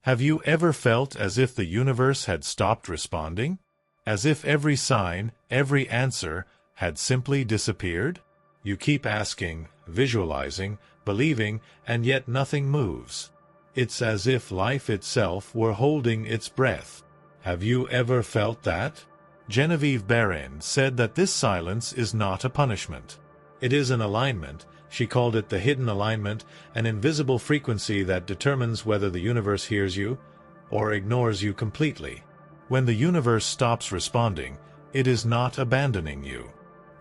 Have you ever felt as if the universe had stopped responding? As if every sign, every answer, had simply disappeared? You keep asking, visualizing, believing, and yet nothing moves. It's as if life itself were holding its breath. Have you ever felt that? Genevieve Behrend said that this silence is not a punishment. It is an alignment. She called it the hidden alignment, an invisible frequency that determines whether the universe hears you or ignores you completely. When the universe stops responding, it is not abandoning you.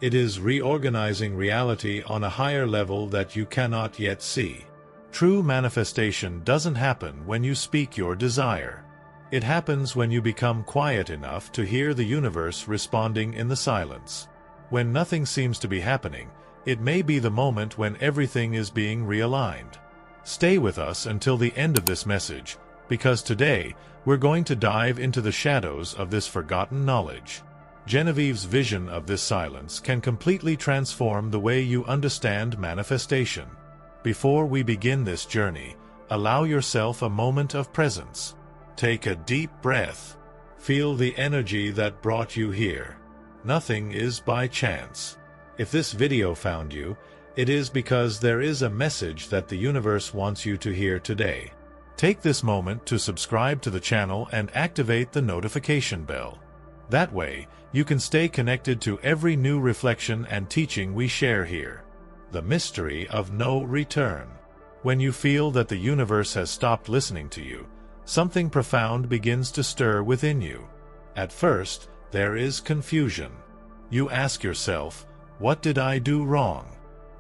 It is reorganizing reality on a higher level that you cannot yet see. True manifestation doesn't happen when you speak your desire. It happens when you become quiet enough to hear the universe responding in the silence. When nothing seems to be happening, it may be the moment when everything is being realigned. Stay with us until the end of this message, because today we're going to dive into the shadows of this forgotten knowledge. Genevieve's vision of this silence can completely transform the way you understand manifestation. Before we begin this journey, allow yourself a moment of presence. Take a deep breath. Feel the energy that brought you here. Nothing is by chance. If this video found you, it is because there is a message that the universe wants you to hear today. Take this moment to subscribe to the channel and activate the notification bell. That way, you can stay connected to every new reflection and teaching we share here. The mystery of no return. When you feel that the universe has stopped listening to you, something profound begins to stir within you. At first, there is confusion. You ask yourself, what did I do wrong?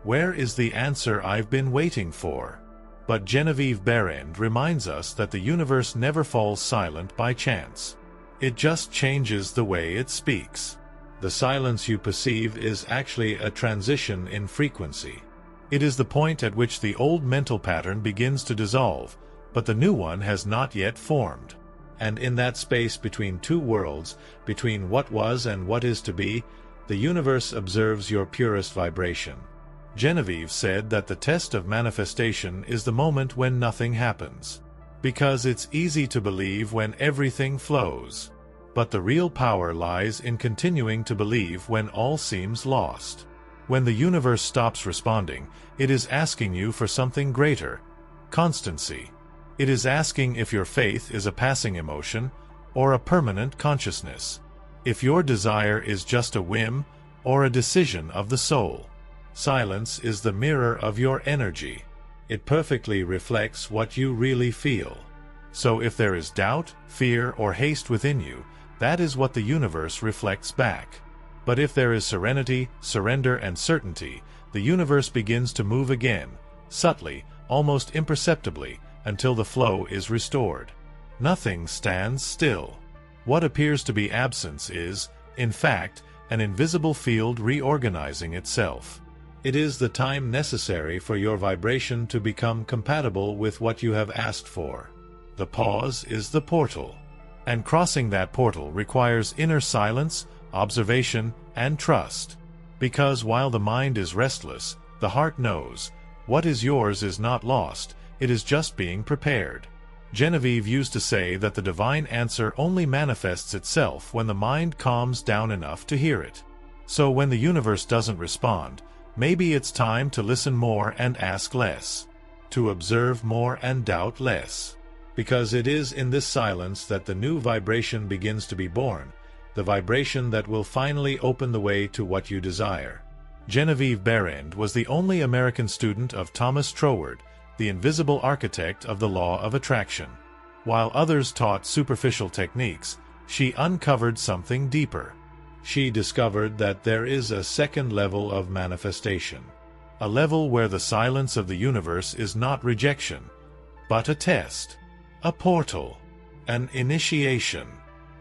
Where is the answer I've been waiting for? But Genevieve Behrend reminds us that the universe never falls silent by chance. It just changes the way it speaks. The silence you perceive is actually a transition in frequency. It is the point at which the old mental pattern begins to dissolve, but the new one has not yet formed. And in that space between two worlds, between what was and what is to be, the universe observes your purest vibration. Genevieve said that the test of manifestation is the moment when nothing happens. Because it's easy to believe when everything flows. But the real power lies in continuing to believe when all seems lost. When the universe stops responding, it is asking you for something greater: constancy. It is asking if your faith is a passing emotion or a permanent consciousness. If your desire is just a whim or a decision of the soul. Silence is the mirror of your energy. It perfectly reflects what you really feel. So if there is doubt, fear, or haste within you, that is what the universe reflects back. But if there is serenity, surrender, and certainty, the universe begins to move again, subtly, almost imperceptibly, until the flow is restored. Nothing stands still. What appears to be absence is, in fact, an invisible field reorganizing itself. It is the time necessary for your vibration to become compatible with what you have asked for. The pause is the portal. And crossing that portal requires inner silence, observation, and trust. Because while the mind is restless, the heart knows, what is yours is not lost, it is just being prepared. Genevieve used to say that the divine answer only manifests itself when the mind calms down enough to hear it. So when the universe doesn't respond, maybe it's time to listen more and ask less. To observe more and doubt less. Because it is in this silence that the new vibration begins to be born, the vibration that will finally open the way to what you desire. Genevieve Behrend was the only American student of Thomas Troward, the invisible architect of the law of attraction. While others taught superficial techniques, she uncovered something deeper. She discovered that there is a second level of manifestation. A level where the silence of the universe is not rejection, but a test, a portal, an initiation,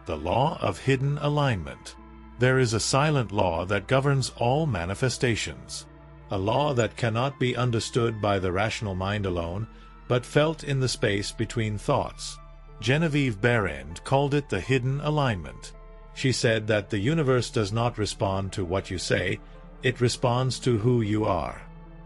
the law of hidden alignment. There is a silent law that governs all manifestations. A law that cannot be understood by the rational mind alone, but felt in the space between thoughts. Genevieve Behrend called it the hidden alignment. She said that the universe does not respond to what you say, it responds to who you are.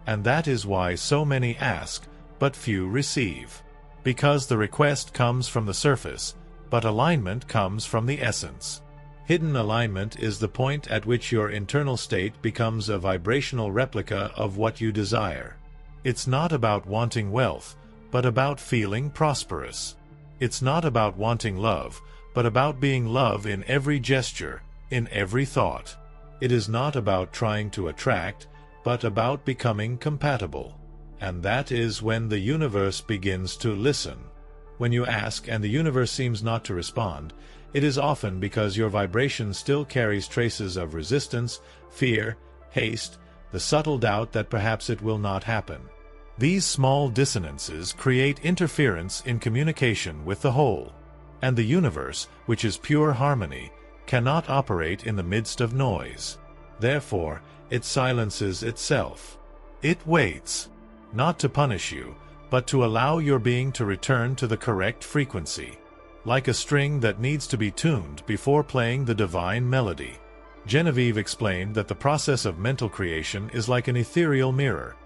And that is why so many ask, but few receive. because the request comes from the surface, but alignment comes from the essence. Hidden alignment is the point at which your internal state becomes a vibrational replica of what you desire. It's not about wanting wealth, but about feeling prosperous. It's not about wanting love, but about being love in every gesture, in every thought. It is not about trying to attract, but about becoming compatible. And that is when the universe begins to listen. When you ask and the universe seems not to respond, it is often because your vibration still carries traces of resistance, fear, haste, the subtle doubt that perhaps it will not happen. These small dissonances create interference in communication with the whole. And the universe, which is pure harmony, cannot operate in the midst of noise. Therefore, it silences itself. It waits, not to punish you, but to allow your being to return to the correct frequency, like a string that needs to be tuned before playing the divine melody. Genevieve explained that the process of mental creation is like an ethereal mirror.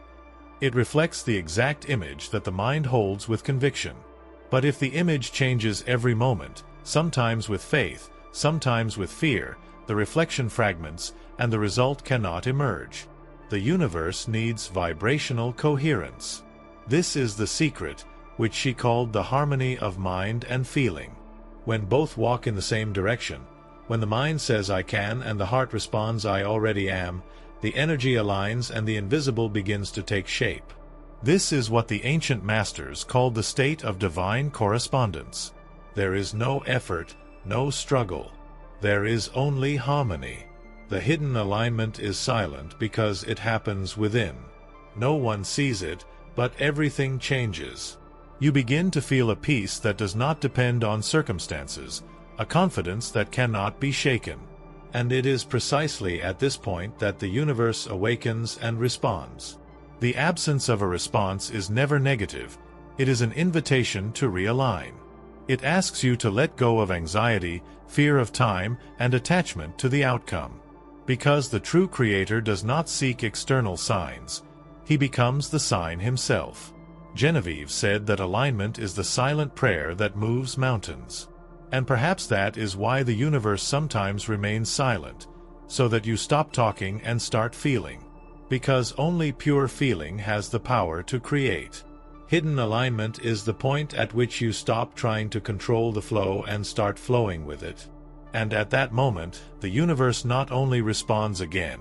It reflects the exact image that the mind holds with conviction. But if the image changes every moment, sometimes with faith, sometimes with fear, the reflection fragments, and the result cannot emerge. The universe needs vibrational coherence. This is the secret, which she called the harmony of mind and feeling. When both walk in the same direction, when the mind says I can and the heart responds I already am, the energy aligns and the invisible begins to take shape. This is what the ancient masters called the state of divine correspondence. There is no effort, no struggle. There is only harmony. The hidden alignment is silent because it happens within. No one sees it, but everything changes. You begin to feel a peace that does not depend on circumstances, a confidence that cannot be shaken. And it is precisely at this point that the universe awakens and responds. The absence of a response is never negative. It is an invitation to realign. It asks you to let go of anxiety, fear of time, and attachment to the outcome. Because the true creator does not seek external signs. He becomes the sign himself. Genevieve said that alignment is the silent prayer that moves mountains. And perhaps that is why the universe sometimes remains silent, so that you stop talking and start feeling. Because only pure feeling has the power to create. Hidden alignment is the point at which you stop trying to control the flow and start flowing with it. And at that moment, the universe not only responds again,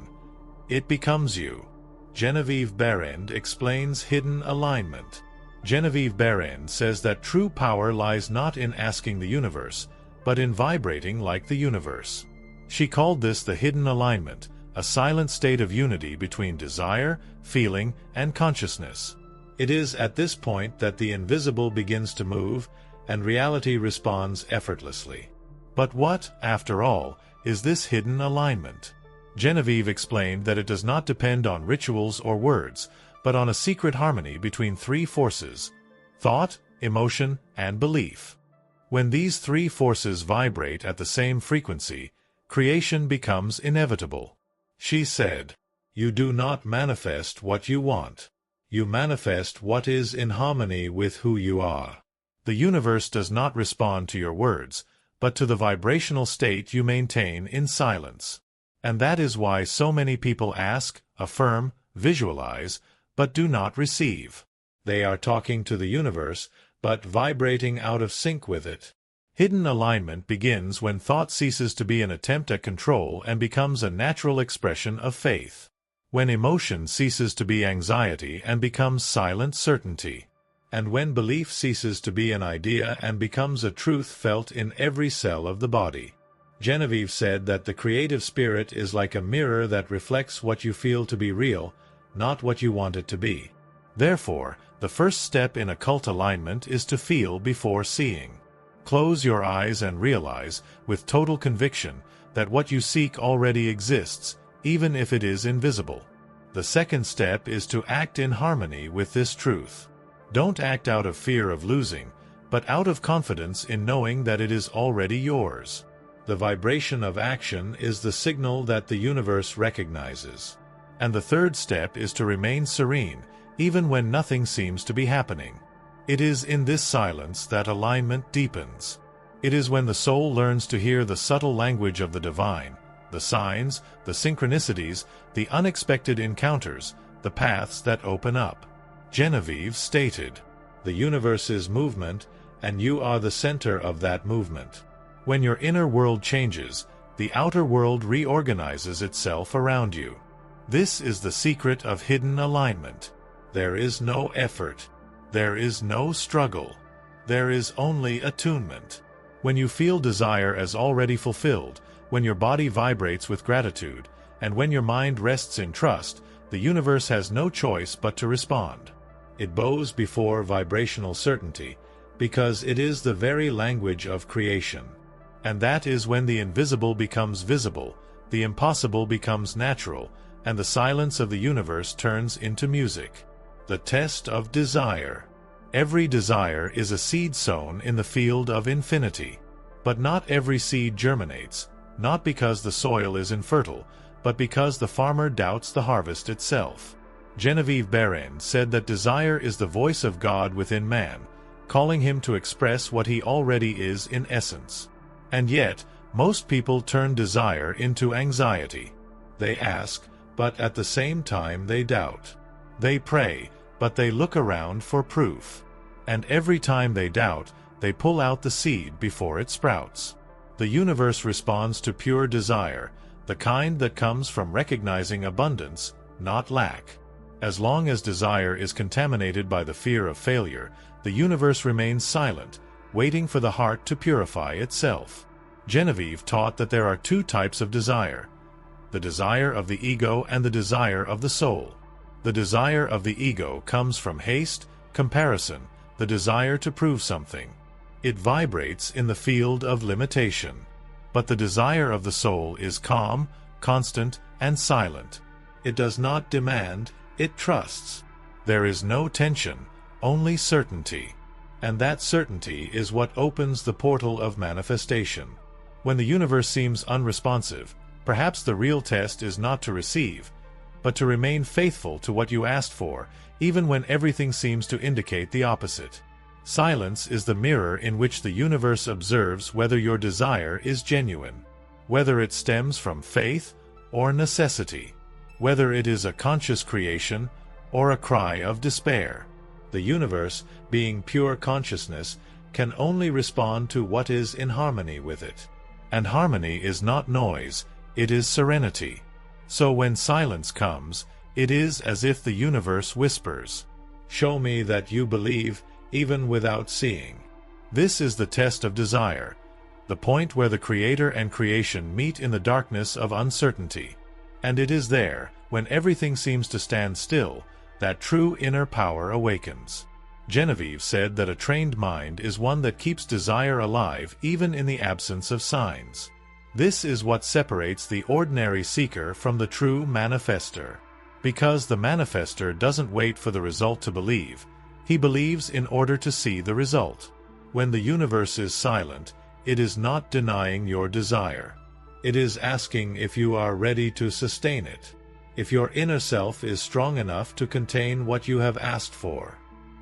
it becomes you. Genevieve Behrend explains hidden alignment. Genevieve Behrend says that true power lies not in asking the universe, but in vibrating like the universe. She called this the hidden alignment, a silent state of unity between desire, feeling, and consciousness. It is at this point that the invisible begins to move, and reality responds effortlessly. But what, after all, is this hidden alignment? Genevieve explained that it does not depend on rituals or words, but on a secret harmony between three forces: thought, emotion, and belief. When these three forces vibrate at the same frequency, creation becomes inevitable. She said, "You do not manifest what you want. You manifest what is in harmony with who you are." The universe does not respond to your words, but to the vibrational state you maintain in silence. And that is why so many people ask, affirm, visualize, but do not receive. They are talking to the universe, but vibrating out of sync with it. Hidden alignment begins when thought ceases to be an attempt at control and becomes a natural expression of faith. When emotion ceases to be anxiety and becomes silent certainty. And when belief ceases to be an idea and becomes a truth felt in every cell of the body. Genevieve said that the creative spirit is like a mirror that reflects what you feel to be real, not what you want it to be. Therefore, the first step in occult alignment is to feel before seeing. Close your eyes and realize, with total conviction, that what you seek already exists, even if it is invisible. The second step is to act in harmony with this truth. Don't act out of fear of losing, but out of confidence in knowing that it is already yours. The vibration of action is the signal that the universe recognizes. And the third step is to remain serene, even when nothing seems to be happening. It is in this silence that alignment deepens. It is when the soul learns to hear the subtle language of the divine, the signs, the synchronicities, the unexpected encounters, the paths that open up. Genevieve stated, "The universe is movement, and you are the center of that movement. When your inner world changes, the outer world reorganizes itself around you. This is the secret of hidden alignment. There is no effort. There is no struggle. There is only attunement. When you feel desire as already fulfilled, when your body vibrates with gratitude, and when your mind rests in trust, the universe has no choice but to respond. It bows before vibrational certainty, because it is the very language of creation. And that is when the invisible becomes visible, the impossible becomes natural, and the silence of the universe turns into music." The test of desire. Every desire is a seed sown in the field of infinity. But not every seed germinates, not because the soil is infertile, but because the farmer doubts the harvest itself. Genevieve Behrend said that desire is the voice of God within man, calling him to express what he already is in essence. And yet, most people turn desire into anxiety. They ask, but at the same time they doubt. They pray, but they look around for proof. And every time they doubt, they pull out the seed before it sprouts. The universe responds to pure desire, the kind that comes from recognizing abundance, not lack. As long as desire is contaminated by the fear of failure, the universe remains silent, waiting for the heart to purify itself. Genevieve taught that there are two types of desire: the desire of the ego and the desire of the soul. The desire of the ego comes from haste, comparison, the desire to prove something. It vibrates in the field of limitation. But the desire of the soul is calm, constant, and silent. It does not demand, it trusts. There is no tension, only certainty. And that certainty is what opens the portal of manifestation. When the universe seems unresponsive, perhaps the real test is not to receive, but to remain faithful to what you asked for, even when everything seems to indicate the opposite. Silence is the mirror in which the universe observes whether your desire is genuine, whether it stems from faith or necessity, whether it is a conscious creation or a cry of despair. The universe, being pure consciousness, can only respond to what is in harmony with it. And harmony is not noise, it is serenity. So when silence comes, it is as if the universe whispers, "Show me that you believe, even without seeing." This is the test of desire, the point where the Creator and creation meet in the darkness of uncertainty. And it is there, when everything seems to stand still, that true inner power awakens. Genevieve said that a trained mind is one that keeps desire alive even in the absence of signs. This is what separates the ordinary seeker from the true manifester. Because the manifester doesn't wait for the result to believe, he believes in order to see the result. When the universe is silent, it is not denying your desire. It is asking if you are ready to sustain it, if your inner self is strong enough to contain what you have asked for.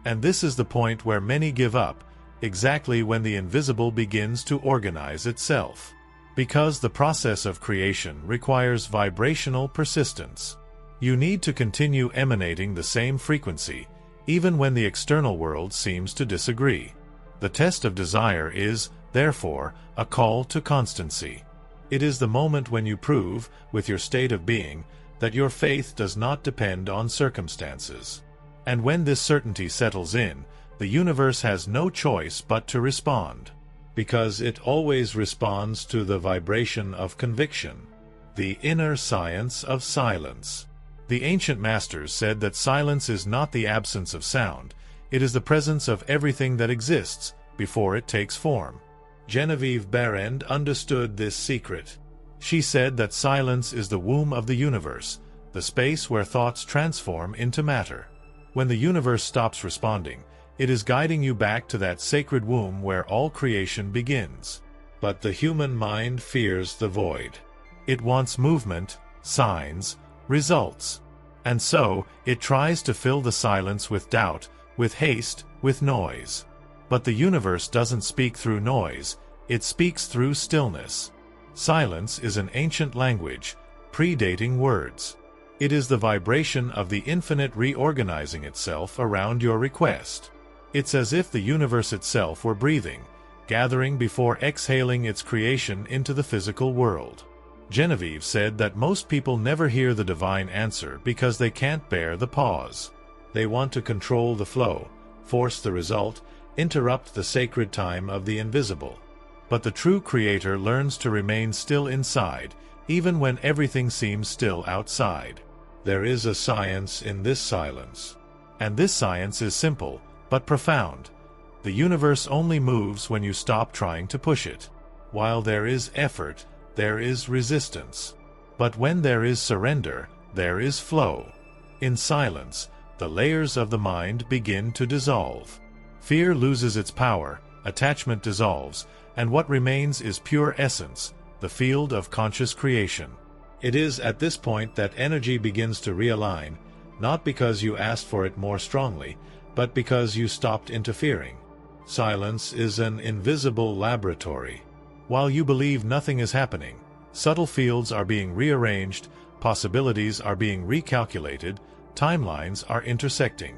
And this is the point where many give up, exactly when the invisible begins to organize itself. Because the process of creation requires vibrational persistence. You need to continue emanating the same frequency, even when the external world seems to disagree. The test of desire is, therefore, a call to constancy. It is the moment when you prove, with your state of being, that your faith does not depend on circumstances. And when this certainty settles in, the universe has no choice but to respond. Because it always responds to the vibration of conviction, the inner science of silence. The ancient masters said that silence is not the absence of sound, it is the presence of everything that exists before it takes form. Genevieve Behrend understood this secret. She said that silence is the womb of the universe, the space where thoughts transform into matter. When the universe stops responding, it is guiding you back to that sacred womb where all creation begins. But the human mind fears the void. It wants movement, signs, results. And so, it tries to fill the silence with doubt, with haste, with noise. But the universe doesn't speak through noise, it speaks through stillness. Silence is an ancient language, predating words. It is the vibration of the infinite reorganizing itself around your request. It's as if the universe itself were breathing, gathering before exhaling its creation into the physical world. Genevieve said that most people never hear the divine answer because they can't bear the pause. They want to control the flow, force the result, interrupt the sacred time of the invisible. But the true creator learns to remain still inside, even when everything seems still outside. There is a science in this silence. And this science is simple, but profound. The universe only moves when you stop trying to push it. While there is effort, there is resistance. But when there is surrender, there is flow. In silence, the layers of the mind begin to dissolve. Fear loses its power, attachment dissolves, and what remains is pure essence, the field of conscious creation. It is at this point that energy begins to realign, not because you asked for it more strongly, but because you stopped interfering. Silence is an invisible laboratory. While you believe nothing is happening, subtle fields are being rearranged, possibilities are being recalculated, timelines are intersecting.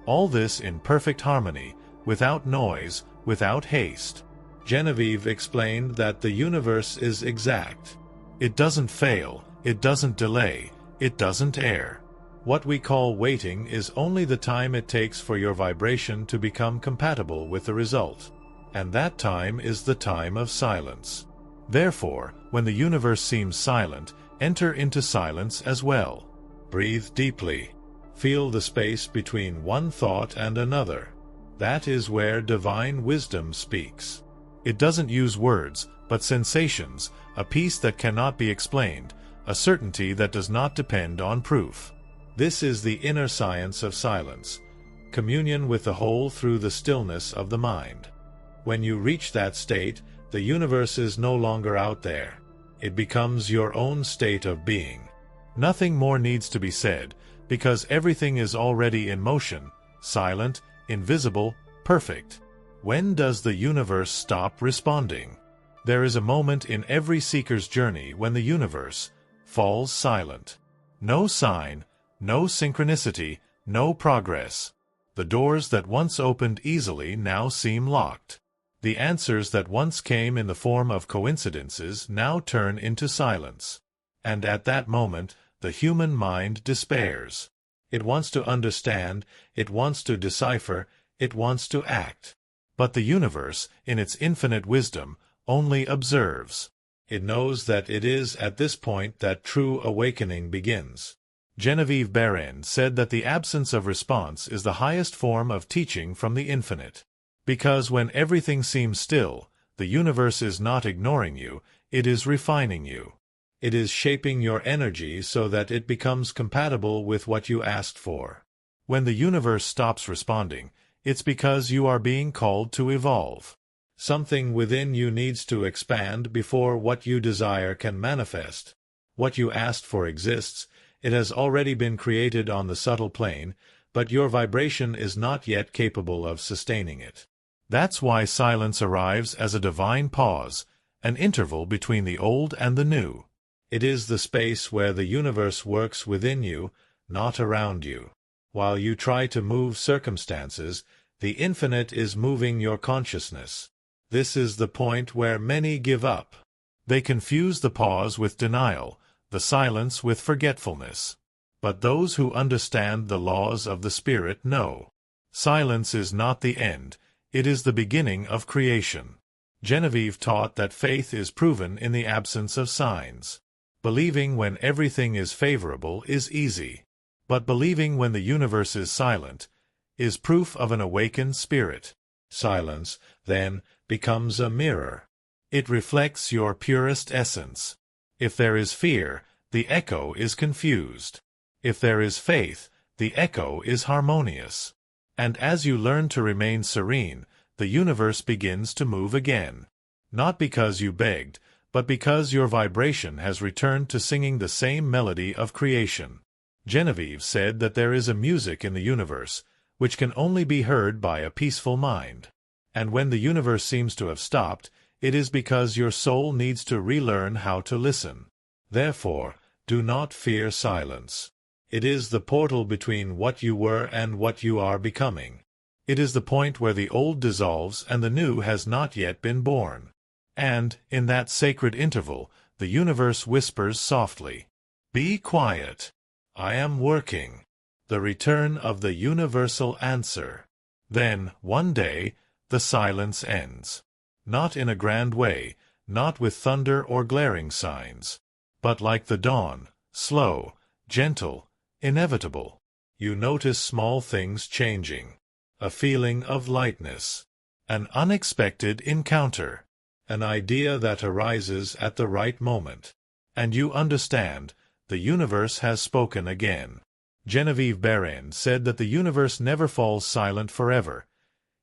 All this in perfect harmony, without noise, without haste. Genevieve explained that the universe is exact. It doesn't fail, it doesn't delay, it doesn't err. What we call waiting is only the time it takes for your vibration to become compatible with the result. And that time is the time of silence. Therefore, when the universe seems silent, enter into silence as well. Breathe deeply. Feel the space between one thought and another. That is where divine wisdom speaks. It doesn't use words, but sensations, a peace that cannot be explained, a certainty that does not depend on proof. This is the inner science of silence, communion with the whole through the stillness of the mind. When you reach that state, the universe is no longer out there. It becomes your own state of being. Nothing more needs to be said, because everything is already in motion, silent, invisible, perfect. When does the universe stop responding? There is a moment in every seeker's journey when the universe falls silent. No sign, no synchronicity, no progress. The doors that once opened easily now seem locked. The answers that once came in the form of coincidences now turn into silence. And at that moment, the human mind despairs. It wants to understand, it wants to decipher, it wants to act. But the universe, in its infinite wisdom, only observes. It knows that it is at this point that true awakening begins. Genevieve Behrend said that the absence of response is the highest form of teaching from the infinite. Because when everything seems still, the universe is not ignoring you, it is refining you. It is shaping your energy so that it becomes compatible with what you asked for. When the universe stops responding, it's because you are being called to evolve. Something within you needs to expand before what you desire can manifest. What you asked for exists, it has already been created on the subtle plane, but your vibration is not yet capable of sustaining it. That's why silence arrives as a divine pause, an interval between the old and the new. It is the space where the universe works within you, not around you. While you try to move circumstances, the infinite is moving your consciousness. This is the point where many give up. They confuse the pause with denial, the silence with forgetfulness. But those who understand the laws of the Spirit know. Silence is not the end, it is the beginning of creation. Genevieve taught that faith is proven in the absence of signs. Believing when everything is favorable is easy. But believing when the universe is silent is proof of an awakened spirit. Silence, then, becomes a mirror. It reflects your purest essence. If there is fear, the echo is confused. If there is faith, the echo is harmonious. And as you learn to remain serene, the universe begins to move again. Not because you begged, but because your vibration has returned to singing the same melody of creation. Genevieve said that there is a music in the universe, which can only be heard by a peaceful mind. And when the universe seems to have stopped, it is because your soul needs to relearn how to listen. Therefore, do not fear silence. It is the portal between what you were and what you are becoming. It is the point where the old dissolves and the new has not yet been born. And, in that sacred interval, the universe whispers softly, "Be quiet. I am working." The return of the universal answer. Then, one day, the silence ends. Not in a grand way, not with thunder or glaring signs, but like the dawn, slow, gentle, inevitable. You notice small things changing. A feeling of lightness. An unexpected encounter. An idea that arises at the right moment. And you understand, the universe has spoken again. Genevieve Behrend said that the universe never falls silent forever.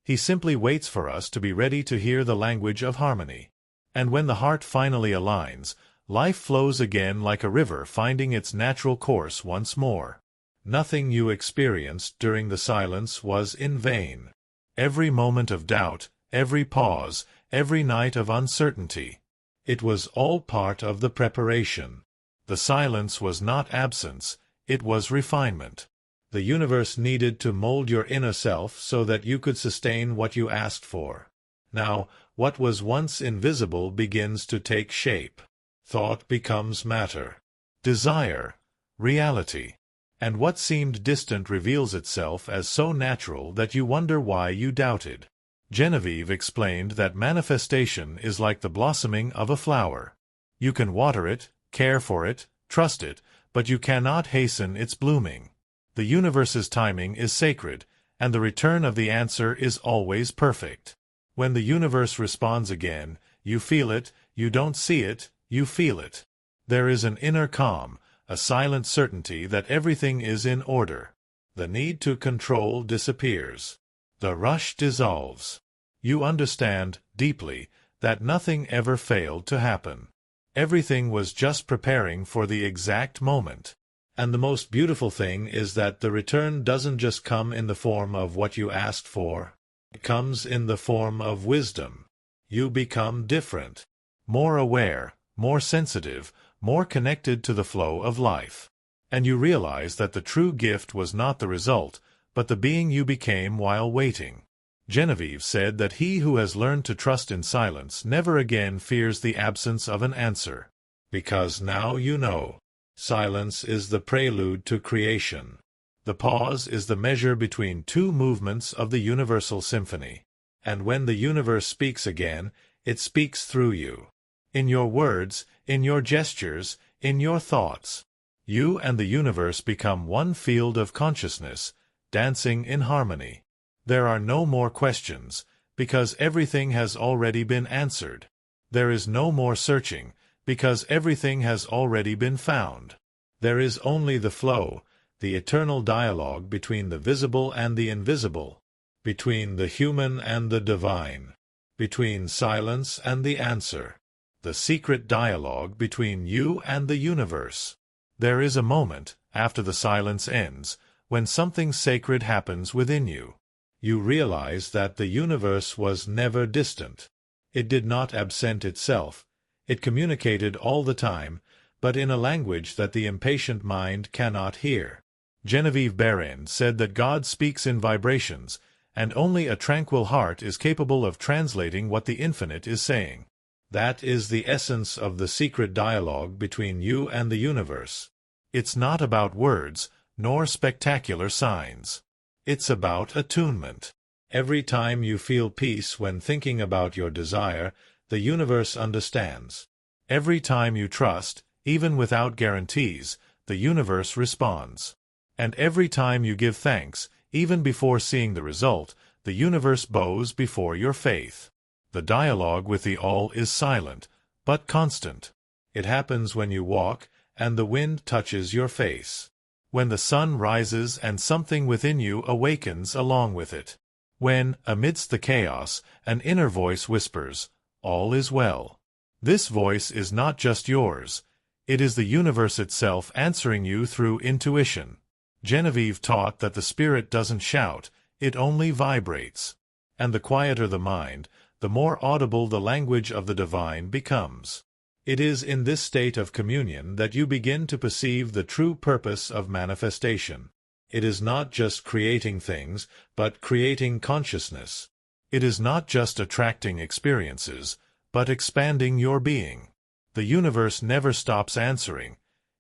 He simply waits for us to be ready to hear the language of harmony. And when the heart finally aligns, life flows again like a river finding its natural course once more. Nothing you experienced during the silence was in vain. Every moment of doubt, every pause, every night of uncertainty. It was all part of the preparation. The silence was not absence, it was refinement. The universe needed to mold your inner self so that you could sustain what you asked for. Now, what was once invisible begins to take shape. Thought becomes matter. Desire, reality. And what seemed distant reveals itself as so natural that you wonder why you doubted. Genevieve explained that manifestation is like the blossoming of a flower. You can water it, care for it, trust it, but you cannot hasten its blooming. The universe's timing is sacred, and the return of the answer is always perfect. When the universe responds again, you feel it, you don't see it, you feel it. There is an inner calm, a silent certainty that everything is in order. The need to control disappears. The rush dissolves. You understand, deeply, that nothing ever failed to happen. Everything was just preparing for the exact moment. And the most beautiful thing is that the return doesn't just come in the form of what you asked for. It comes in the form of wisdom. You become different. More aware, more sensitive, more connected to the flow of life. And you realize that the true gift was not the result, but the being you became while waiting. Genevieve said that he who has learned to trust in silence never again fears the absence of an answer. Because now you know. Silence is the prelude to creation. The pause is the measure between two movements of the universal symphony. And when the universe speaks again, it speaks through you. In your words, in your gestures, in your thoughts. You and the universe become one field of consciousness, dancing in harmony. There are no more questions, because everything has already been answered. There is no more searching, because everything has already been found. There is only the flow, the eternal dialogue between the visible and the invisible, between the human and the divine, between silence and the answer, the secret dialogue between you and the universe. There is a moment, after the silence ends, when something sacred happens within you. You realize that the universe was never distant. It did not absent itself. It communicated all the time, but in a language that the impatient mind cannot hear. Genevieve Behrend said that God speaks in vibrations, and only a tranquil heart is capable of translating what the infinite is saying. That is the essence of the secret dialogue between you and the universe. It's not about words, nor spectacular signs. It's about attunement. Every time you feel peace when thinking about your desire, the universe understands. Every time you trust, even without guarantees, the universe responds. And every time you give thanks, even before seeing the result, the universe bows before your faith. The dialogue with the all is silent, but constant. It happens when you walk, and the wind touches your face. When the sun rises and something within you awakens along with it. When, amidst the chaos, an inner voice whispers, "All is well." This voice is not just yours. It is the universe itself answering you through intuition. Genevieve taught that the spirit doesn't shout, it only vibrates. And the quieter the mind, the more audible the language of the divine becomes. It is in this state of communion that you begin to perceive the true purpose of manifestation. It is not just creating things, but creating consciousness. It is not just attracting experiences, but expanding your being. The universe never stops answering.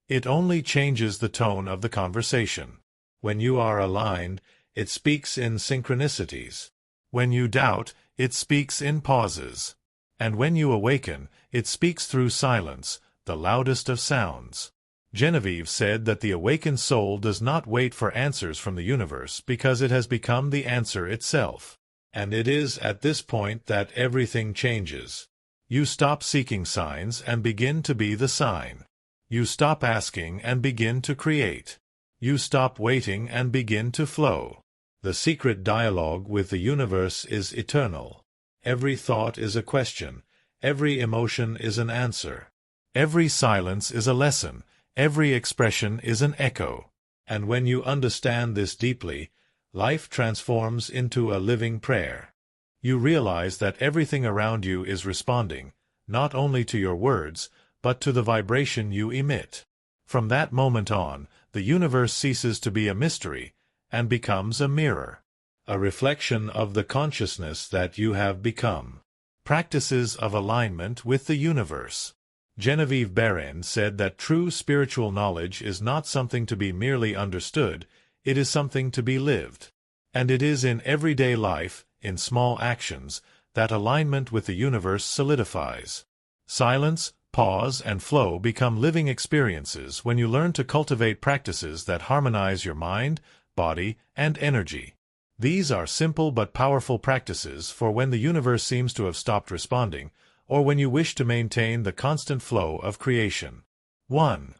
It only changes the tone of the conversation. When you are aligned, it speaks in synchronicities. When you doubt, it speaks in pauses. And when you awaken, it speaks through silence, the loudest of sounds. Genevieve said that the awakened soul does not wait for answers from the universe because it has become the answer itself. And it is at this point that everything changes. You stop seeking signs and begin to be the sign. You stop asking and begin to create. You stop waiting and begin to flow. The secret dialogue with the universe is eternal. Every thought is a question. Every emotion is an answer. Every silence is a lesson. Every expression is an echo. And when you understand this deeply, life transforms into a living prayer. You realize that everything around you is responding, not only to your words, but to the vibration you emit. From that moment on, the universe ceases to be a mystery and becomes a mirror, a reflection of the consciousness that you have become. Practices of alignment with the universe. Genevieve Behrend said that true spiritual knowledge is not something to be merely understood, it is something to be lived. And it is in everyday life, in small actions, that alignment with the universe solidifies. Silence, pause, and flow become living experiences when you learn to cultivate practices that harmonize your mind, body, and energy. These are simple but powerful practices for when the universe seems to have stopped responding, or when you wish to maintain the constant flow of creation. 1.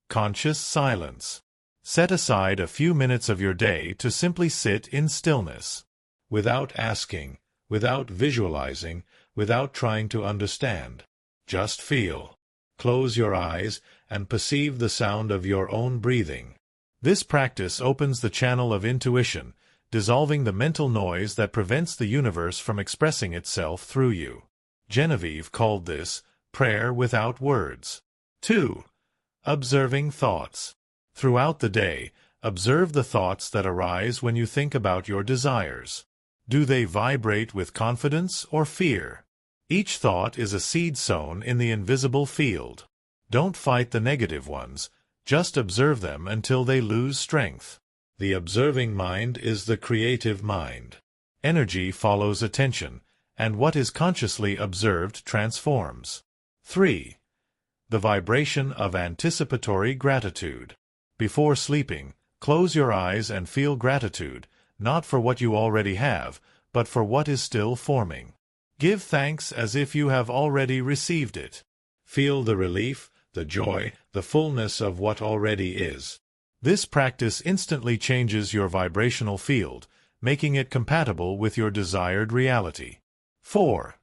Conscious silence. Set aside a few minutes of your day to simply sit in stillness. Without asking, without visualizing, without trying to understand. Just feel. Close your eyes and perceive the sound of your own breathing. This practice opens the channel of intuition, dissolving the mental noise that prevents the universe from expressing itself through you. Genevieve called this prayer without words. 2. Observing thoughts. Throughout the day, observe the thoughts that arise when you think about your desires. Do they vibrate with confidence or fear? Each thought is a seed sown in the invisible field. Don't fight the negative ones, just observe them until they lose strength. The observing mind is the creative mind. Energy follows attention, and what is consciously observed transforms. 3. The vibration of anticipatory gratitude. Before sleeping, close your eyes and feel gratitude, not for what you already have, but for what is still forming. Give thanks as if you have already received it. Feel the relief, the joy, the fullness of what already is. This practice instantly changes your vibrational field, making it compatible with your desired reality. 4.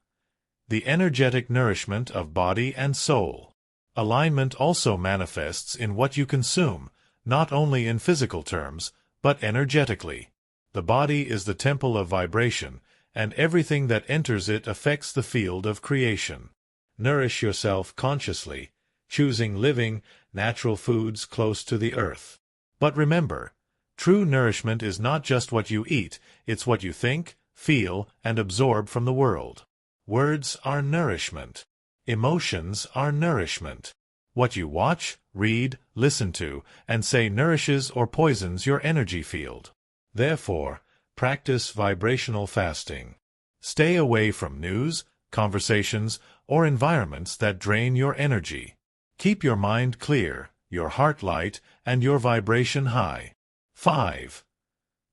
The energetic nourishment of body and soul. Alignment also manifests in what you consume, not only in physical terms, but energetically. The body is the temple of vibration, and everything that enters it affects the field of creation. Nourish yourself consciously, choosing living, natural foods close to the earth. But remember, true nourishment is not just what you eat, it's what you think, feel, and absorb from the world. Words are nourishment. Emotions are nourishment. What you watch, read, listen to, and say nourishes or poisons your energy field. Therefore, practice vibrational fasting. Stay away from news, conversations, or environments that drain your energy. Keep your mind clear, your heart light, and your vibration high. 5.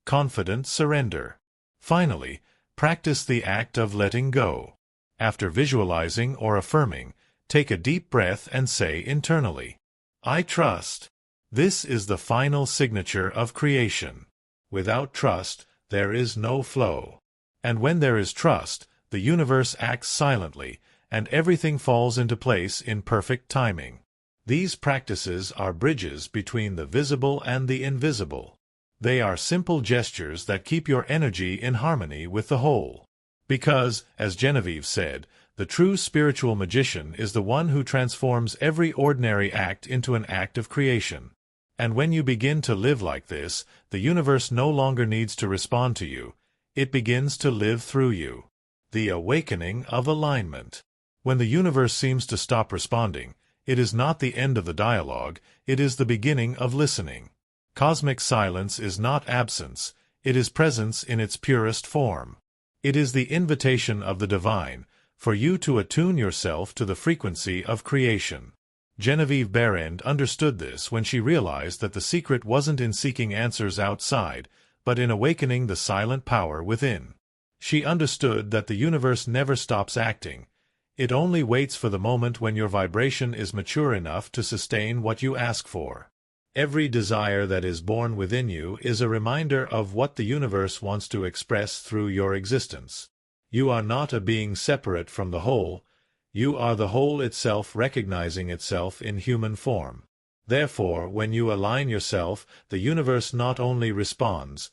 Confident surrender. Finally, practice the act of letting go. After visualizing or affirming, take a deep breath and say internally, I trust. This is the final signature of creation. Without trust, there is no flow. And when there is trust, the universe acts silently, and everything falls into place in perfect timing. These practices are bridges between the visible and the invisible. They are simple gestures that keep your energy in harmony with the whole. Because, as Genevieve said, the true spiritual magician is the one who transforms every ordinary act into an act of creation. And when you begin to live like this, the universe no longer needs to respond to you. It begins to live through you. The awakening of alignment. When the universe seems to stop responding, it is not the end of the dialogue, it is the beginning of listening. Cosmic silence is not absence, it is presence in its purest form. It is the invitation of the divine, for you to attune yourself to the frequency of creation. Genevieve Behrend understood this when she realized that the secret wasn't in seeking answers outside, but in awakening the silent power within. She understood that the universe never stops acting. It only waits for the moment when your vibration is mature enough to sustain what you ask for. Every desire that is born within you is a reminder of what the universe wants to express through your existence. You are not a being separate from the whole. You are the whole itself recognizing itself in human form. Therefore, when you align yourself, the universe not only responds,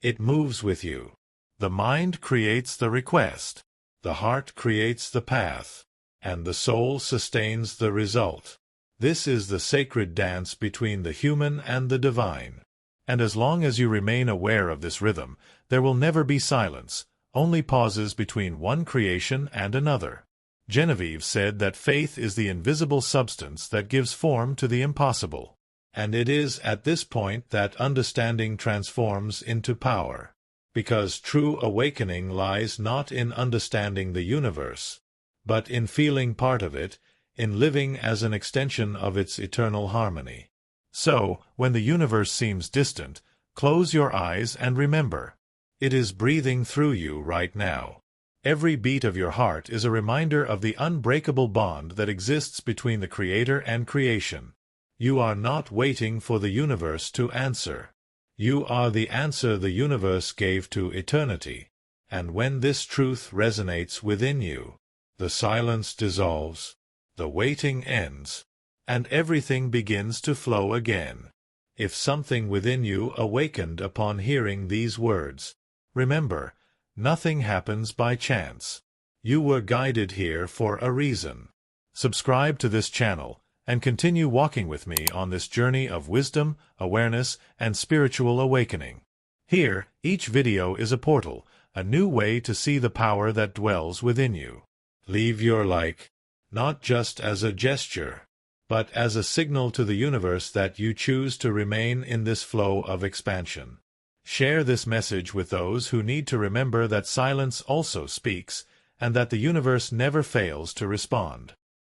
it moves with you. The mind creates the request, the heart creates the path, and the soul sustains the result. This is the sacred dance between the human and the divine. And as long as you remain aware of this rhythm, there will never be silence, only pauses between one creation and another. Genevieve said that faith is the invisible substance that gives form to the impossible. And it is at this point that understanding transforms into power. Because true awakening lies not in understanding the universe, but in feeling part of it, in living as an extension of its eternal harmony. So, when the universe seems distant, close your eyes and remember. It is breathing through you right now. Every beat of your heart is a reminder of the unbreakable bond that exists between the Creator and creation. You are not waiting for the universe to answer. You are the answer the universe gave to eternity. And when this truth resonates within you, the silence dissolves, the waiting ends, and everything begins to flow again. If something within you awakened upon hearing these words, remember, nothing happens by chance. You were guided here for a reason. Subscribe to this channel and continue walking with me on this journey of wisdom, awareness, and spiritual awakening. Here, each video is a portal, a new way to see the power that dwells within you. Leave your like, not just as a gesture, but as a signal to the universe that you choose to remain in this flow of expansion. Share this message with those who need to remember that silence also speaks, and that the universe never fails to respond.